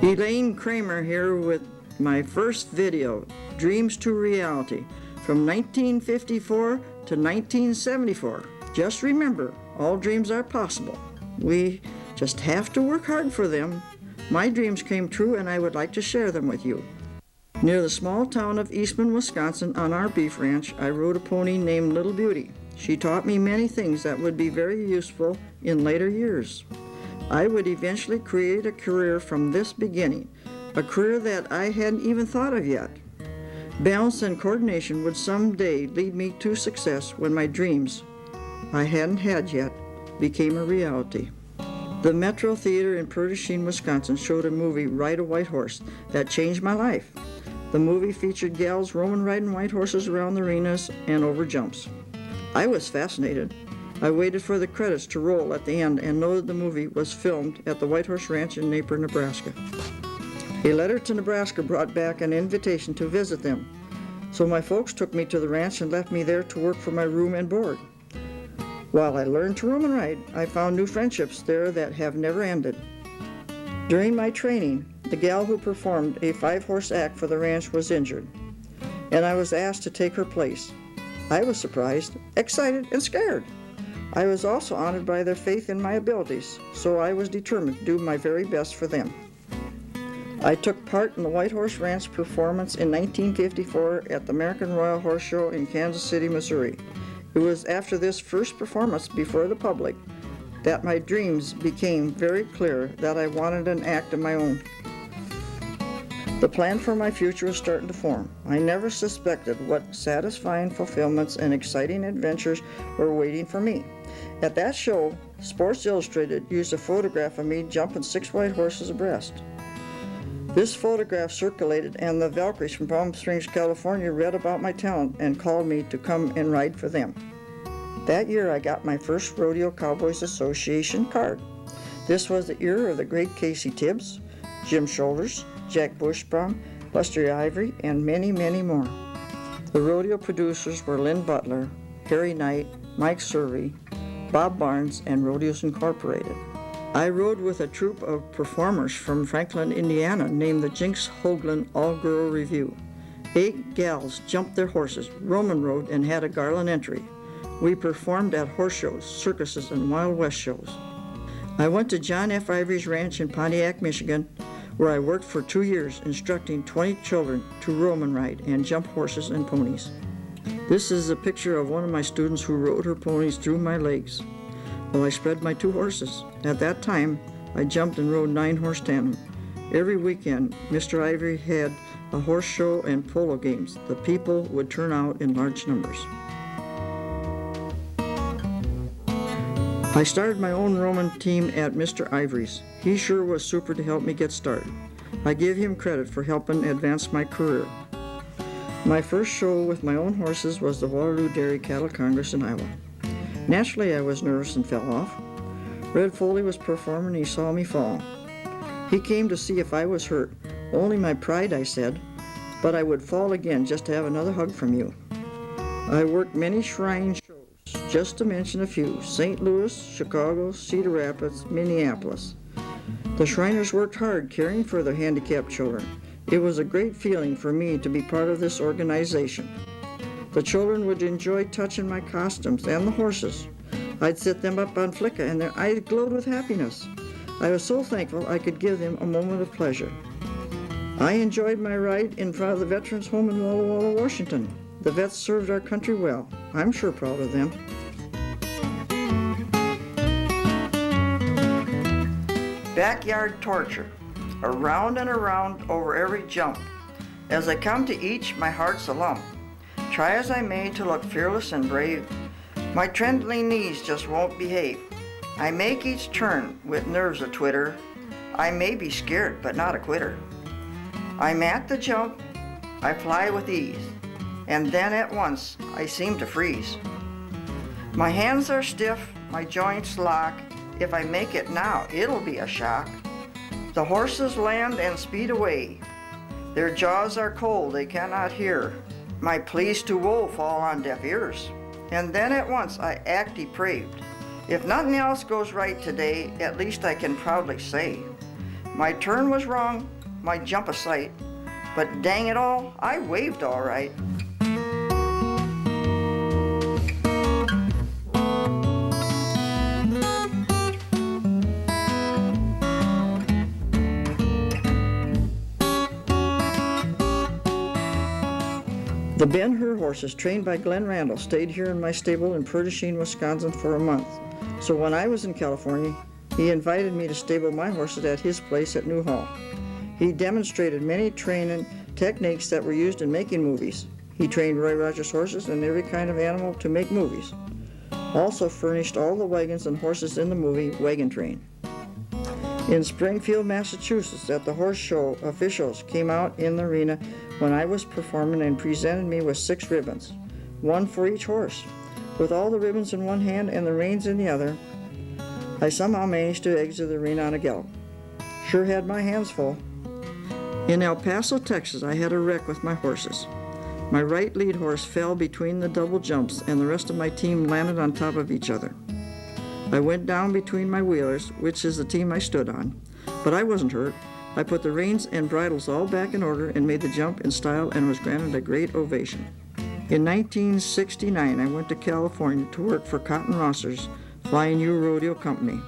Elaine Kramer here with my first video, Dreams to Reality, from 1954 to 1974. Just remember, all dreams are possible. We just have to work hard for them. My dreams came true and I would like to share them with you. Near the small town of Eastman, Wisconsin, on our beef ranch, I rode a pony named Little Beauty. She taught me many things that would be very useful in later years. I would eventually create a career from this beginning, a career that I hadn't even thought of yet. Balance and coordination would someday lead me to success when my dreams I hadn't had yet became a reality. The Metro Theater in Purtisheim, Wisconsin showed a movie, Ride a White Horse, that changed my life. The movie featured gals roaming riding white horses around the arenas and over jumps. I was fascinated. I waited for the credits to roll at the end and know that the movie was filmed at the White Horse Ranch in Napier, Nebraska. A letter to Nebraska brought back an invitation to visit them, so my folks took me to the ranch and left me there to work for my room and board. While I learned to roam and ride, I found new friendships there that have never ended. During my training, the gal who performed a 5-horse act for the ranch was injured, and I was asked to take her place. I was surprised, excited, and scared. I was also honored by their faith in my abilities, so I was determined to do my very best for them. I took part in the White Horse Ranch performance in 1954 at the American Royal Horse Show in Kansas City, Missouri. It was after this first performance before the public that my dreams became very clear that I wanted an act of my own. The plan for my future was starting to form. I never suspected what satisfying fulfillments and exciting adventures were waiting for me. At that show, Sports Illustrated used a photograph of me jumping 6 white horses abreast. This photograph circulated, and the Valkyries from Palm Springs, California read about my talent and called me to come and ride for them. That year I got my first Rodeo Cowboys Association card. This was the era of the great Casey Tibbs, Jim Shoulders, Jack Bushbaum, Buster Ivory, and many, many more. The rodeo producers were Lynn Butler, Harry Knight, Mike Survey, Bob Barnes, and Rodeos Incorporated. I rode with a troupe of performers from Franklin, Indiana, named the Jinx Hoagland All-Girl Review. 8 gals jumped their horses, Roman rode, and had a garland entry. We performed at horse shows, circuses, and Wild West shows. I went to John F. Ivory's ranch in Pontiac, Michigan, where I worked for 2 years instructing 20 children to Roman ride and jump horses and ponies. This is a picture of one of my students who rode her ponies through my legs while I spread my 2 horses. At that time, I jumped and rode 9-horse tandem. Every weekend, Mr. Ivory had a horse show and polo games. The people would turn out in large numbers. I started my own Roman team at Mr. Ivory's. He sure was super to help me get started. I give him credit for helping advance my career. My first show with my own horses was the Waterloo Dairy Cattle Congress in Iowa. Naturally, I was nervous and fell off. Red Foley was performing and he saw me fall. He came to see if I was hurt. Only my pride, I said, but I would fall again just to have another hug from you. I worked many shrine shows, just to mention a few: St. Louis, Chicago, Cedar Rapids, Minneapolis. The Shriners worked hard caring for their handicapped children. It was a great feeling for me to be part of this organization. The children would enjoy touching my costumes and the horses. I'd set them up on Flicka and their eyes glowed with happiness. I was so thankful I could give them a moment of pleasure. I enjoyed my ride in front of the Veterans Home in Walla Walla, Washington. The vets served our country well. I'm sure proud of them. Backyard torture. Around and around over every jump. As I come to each, my heart's a lump. Try as I may to look fearless and brave, my trembling knees just won't behave. I make each turn with nerves a-twitter. I may be scared, but not a quitter. I'm at the jump, I fly with ease, and then at once I seem to freeze. My hands are stiff, my joints lock. If I make it now, it'll be a shock. The horses land and speed away. Their jaws are cold, they cannot hear. My pleas to woe fall on deaf ears. And then at once I act depraved. If nothing else goes right today, at least I can proudly say My turn was wrong, my jump a sight, but dang it all, I waved all right. The Ben-Hur horses, trained by Glenn Randall, stayed here in my stable in Purtashine, Wisconsin for a month. So when I was in California, he invited me to stable my horses at his place at New Hall. He demonstrated many training techniques that were used in making movies. He trained Roy Rogers horses and every kind of animal to make movies. Also furnished all the wagons and horses in the movie Wagon Train. In Springfield, Massachusetts, at the horse show, officials came out in the arena when I was performing and presented me with 6 ribbons, one for each horse. With all the ribbons in one hand and the reins in the other, I somehow managed to exit the arena on a gallop. Sure had my hands full. In El Paso, Texas, I had a wreck with my horses. My right lead horse fell between the double jumps and the rest of my team landed on top of each other. I went down between my wheelers, which is the team I stood on, but I wasn't hurt. I put the reins and bridles all back in order and made the jump in style and was granted a great ovation. In 1969, I went to California to work for Cotton Rosser's Flying U Rodeo Company.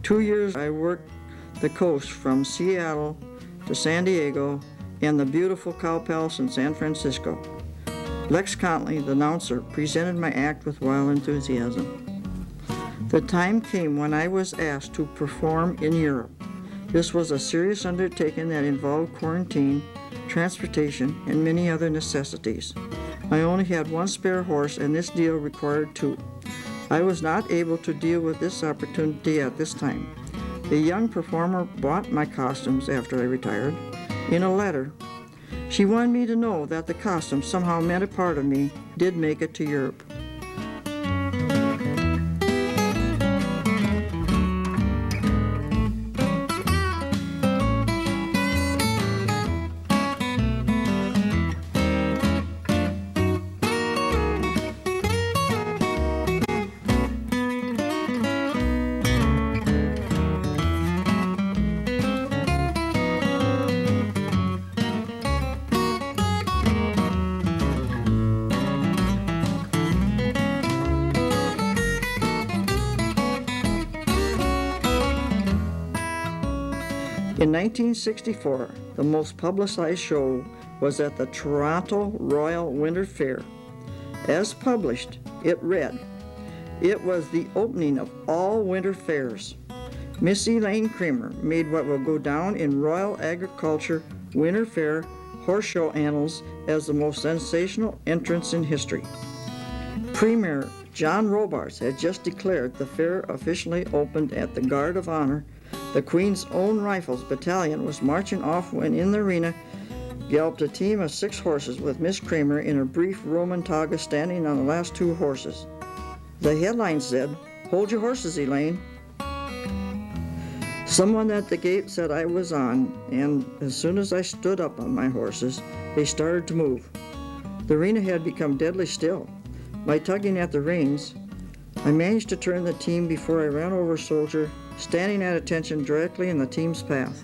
2 years I worked the coast from Seattle to San Diego and the beautiful Cow Palace in San Francisco. Lex Contley, the announcer, presented my act with wild enthusiasm. The time came when I was asked to perform in Europe. This was a serious undertaking that involved quarantine, transportation, and many other necessities. I only had one spare horse, and this deal required 2. I was not able to deal with this opportunity at this time. A young performer bought my costumes after I retired. In a letter, she wanted me to know that the costume somehow meant a part of me did make it to Europe. In 1964, the most publicized show was at the Toronto Royal Winter Fair. As published, it read, "It was the opening of all winter fairs. Miss Elaine Kramer made what will go down in Royal Agriculture Winter Fair horse show annals as the most sensational entrance in history." Premier John Robards had just declared the fair officially opened at the Guard of Honor. The Queen's Own Rifles Battalion was marching off when in the arena galloped a team of 6 horses with Miss Kramer in a brief Roman toga standing on the last 2 horses. The headline said, "Hold your horses, Elaine." Someone at the gate said I was on, and as soon as I stood up on my horses, they started to move. The arena had become deadly still. By tugging at the reins, I managed to turn the team before I ran over a soldier standing at attention directly in the team's path.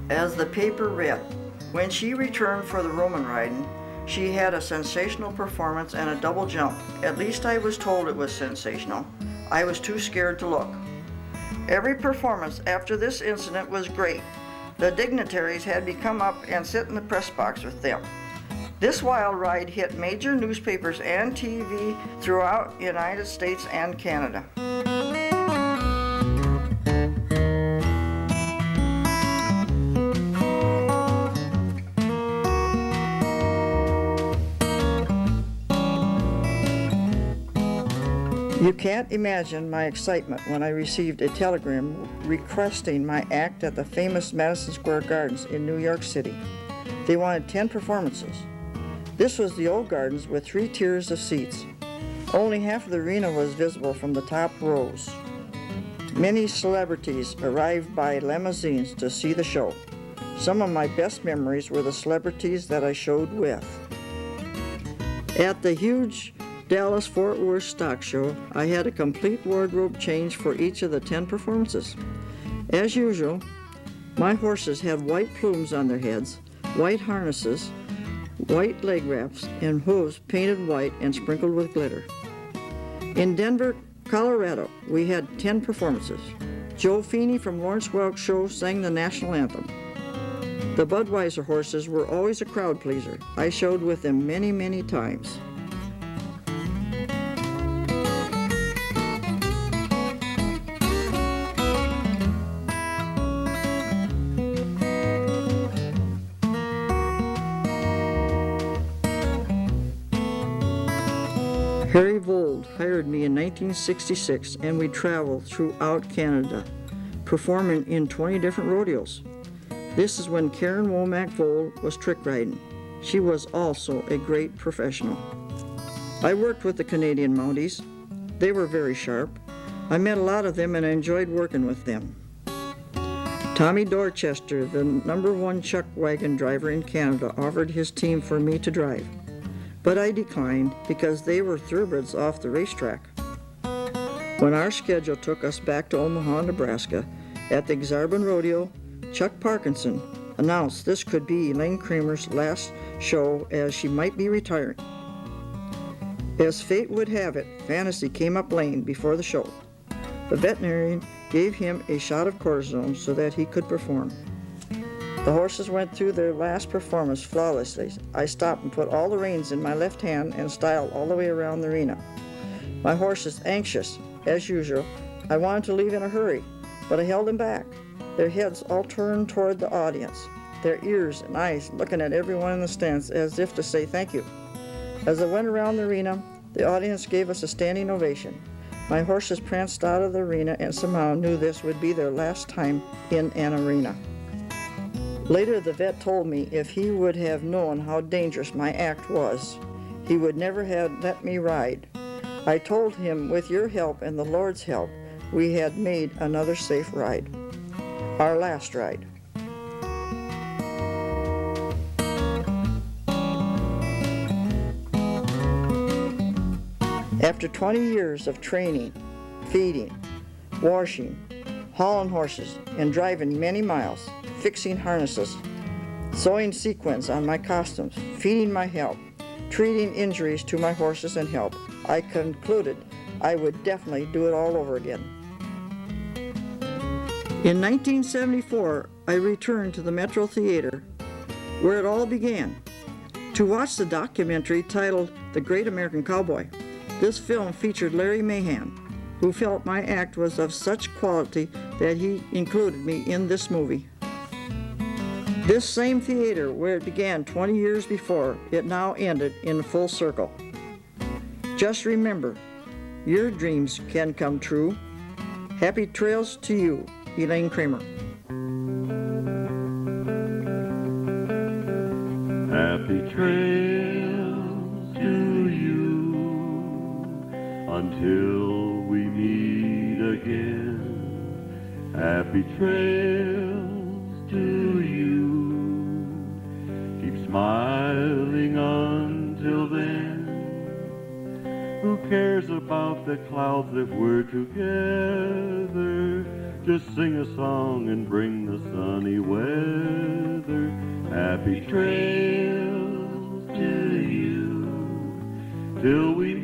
As the paper read, when she returned for the Roman riding, she had a sensational performance and a double jump. At least I was told it was sensational. I was too scared to look. Every performance after this incident was great. The dignitaries had me come up and sit in the press box with them. This wild ride hit major newspapers and TV throughout the United States and Canada. You can't imagine my excitement when I received a telegram requesting my act at the famous Madison Square Gardens in New York City. They wanted 10 performances. This was the old gardens with 3 tiers of seats. Only half of the arena was visible from the top rows. Many celebrities arrived by limousines to see the show. some of my best memories were the celebrities that I showed with. At the huge Dallas-Fort Worth stock show, I had a complete wardrobe change for each of the 10 performances. As usual, my horses had white plumes on their heads, white harnesses, white leg wraps, and hooves painted white and sprinkled with glitter. In Denver, Colorado, we had 10 performances. Joe Feeney from Lawrence Welk's show sang the national anthem. The Budweiser horses were always a crowd pleaser. I showed with them many, many times. Harry Vold hired me in 1966, and we traveled throughout Canada, performing in 20 different rodeos. This is when Karen Womack Vold was trick riding. She was also a great professional. I worked with the Canadian Mounties. They were very sharp. I met a lot of them and I enjoyed working with them. Tommy Dorchester, the #1 chuck wagon driver in Canada, offered his team for me to drive. But I declined because they were thoroughbreds off the racetrack. When our schedule took us back to Omaha, Nebraska, at the Xarban Rodeo, Chuck Parkinson announced this could be Elaine Kramer's last show as she might be retiring. As fate would have it, Fantasy came up lame before the show. The veterinarian gave him a shot of cortisone so that he could perform. The horses went through their last performance flawlessly. I stopped and put all the reins in my left hand and styled all the way around the arena. My horses, anxious, as usual, I wanted to leave in a hurry, but I held them back, their heads all turned toward the audience, their ears and eyes looking at everyone in the stands as if to say thank you. As I went around the arena, the audience gave us a standing ovation. My horses pranced out of the arena and somehow knew this would be their last time in an arena. Later, the vet told me if he would have known how dangerous my act was, he would never have let me ride. I told him, with your help and the Lord's help, we had made another safe ride. Our last ride. After 20 years of training, feeding, washing, hauling horses, and driving many miles, fixing harnesses, sewing sequins on my costumes, feeding my help, treating injuries to my horses and help, I concluded I would definitely do it all over again. In 1974, I returned to the Metro Theater, where it all began, to watch the documentary titled The Great American Cowboy. This film featured Larry Mahan, who felt my act was of such quality that he included me in this movie. This same theater where it began 20 years before, it now ended in full circle. Just remember, your dreams can come true. Happy trails to you, Elaine Kramer. Happy trails to you until we meet again. Happy trails to you. Keep smiling until then. Who cares about the clouds if we're together? Just sing a song and bring the sunny weather. Happy trails to you till we